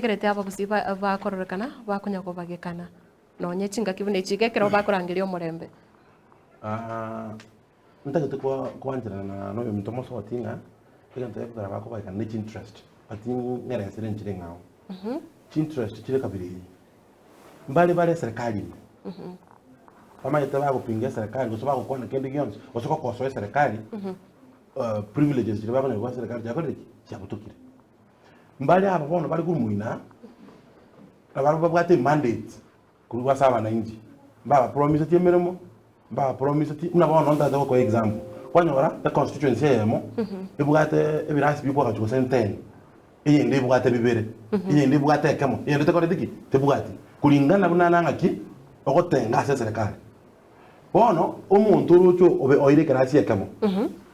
egerete aba busiba bakororokana bakunyako bagekana nonye chinga kibune chigekero bakurangiria omurembe ntagete kwanjira na no mtomo so tinga egento yakugara bako bagekana ni interest ati ngere sire njire ngao interest chile kabiri mbali serikali kama yetaba kupingia serikali kwa sababu kwa kende gyons osoko kosoe serikali privileges zile bako kwa serikali yako ya kutukira mbali hapa bono bali kumuina abari babwate mandate kuba saba na inji baba promise ti emeremo baba promise ti una bono nda ko example kwanyora the constituency yemo ebwate ebirasi biko ka chuko senten iyi ndi bwate bibere iyi ndi bwate kemo iyi ndi tekore diki te bwate kulingana bunana ngaki ogotenga ase serikali bono umuntu rucho obe oire karasi kemo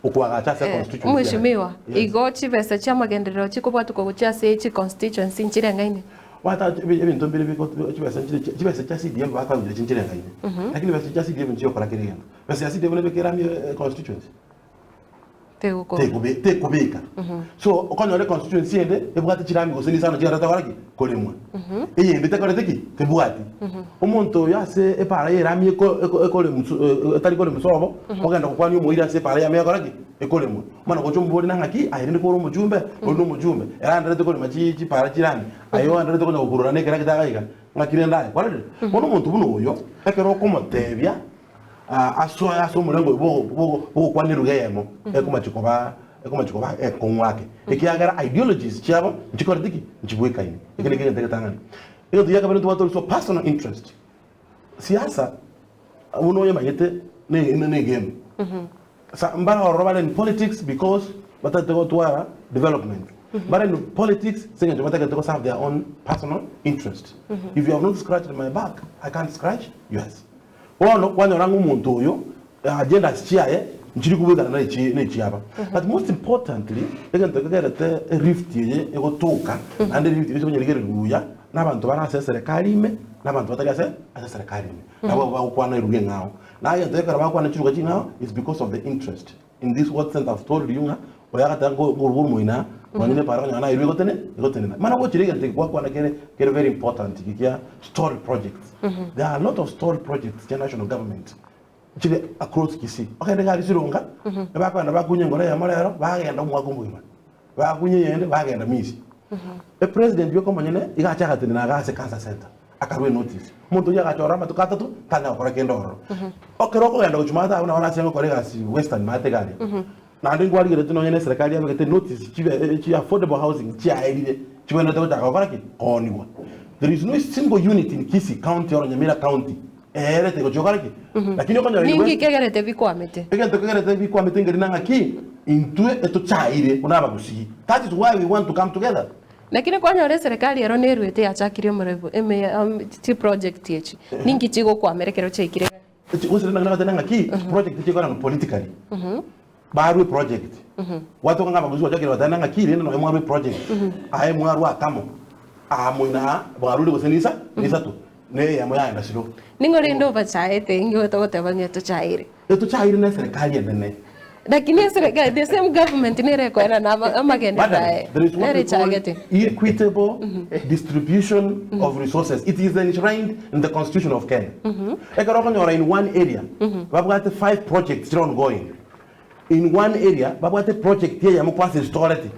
ukwaga cha constituency mheshimiwa igoti pesa cha magenderero chikobwatu ko cha se chi constituency nchirengaine wata ebintu mbere biko chibesa cha CDM bakangira chinchirengaine lakini besa cha CDM nchiyo kora kirenda besa ya CDM ne bekera mi constituency tekubika so okonyo le constituency ende ebwate chirami goseni sana chira tawaraki kolemwa iyi ndite kore teki tebwati umuntu yase epara yerami ekole tari kole musobo ogenda kukwani umuira se para yame yakoraki ekolemwa mana kochumbori nangaki ayirinde ko rumujumbe ondo mujumbe era ndete kole machi para chirami ayo ndete ko kurura nekera kitagaika ngakire ndaye kwarede bono muntu buno oyo ekero komotebya aso mulengo bo kwaniruga yemo ekumachikoba ekonwake ekiagara ideologies chabo nchikorediki nchibwekaine ekene nteketangani iyo tuyaka bano tuwato so personal interest siasa uno yema yete ne game sa mbara roba in politics because batate go to development but in politics saying to batake to serve their own personal interest if you have not scratched my back I can't scratch yours wono kwanyoranga umuntu uyo agenda chiaye nchiri kubugana na chiaba but most importantly egento kegerete rift ye egotoka and rift ye bonyerigere ruya nabantu barase serikali ime nabantu batari ase serikali ime nabo bakwana iruge ngao na yento yekara bakwana chiruga chingao is because of the interest in this what sense I've told you nga oyaga tango gurumuina wanine para nyana irugo tene mana go chirige nte kwa kwana kere very important kikia story projects there are a lot of story projects in national government chile across Kisii okende gali sirunga bakwanda bakunye ngore ya marero bagenda mwakumbuima bakunye yende bagenda misi the president byo komanyene igacha tene na gase cancer center akarwe notice muntu yakachora matukatatu tanya okora kendoro okero ko genda kuchumata abana banasenga kore gasi western mategali na ndingwali gere tunonyene serikali yabekete notice chi affordable housing chi aidide chibena to taka okora ki oniwa there is no single unit in Kisii county or Nyamira county erete gojokaraki lakini okanya ningi kegerete bikwamete kegerete bikwamete ngeri nangaki intue eto chaire unaba gusi that is why we want to come together lakini kwanya ore serikali ero nerwete yachakirio murevu ti project yechi ningi chigo kwa merekero chaikire usere nangaki project chiko na politically barwe project watu kanga baguzi wachakire watananga kile no mwarwe project aye mwarwa atamo amuna barule gosenisa nisatu ne ya moya enda siro ningore ndo bachaete ngyo to tabanya to chaire na serikali endene lakini serikali the same government ni reko na amagenda dae there is what equitable distribution of resources. It is enshrined in the constitution of Kenya. Ekarokanyora in one area we've got 5 projects still ongoing. In one area we've got a project here ya mkwase storage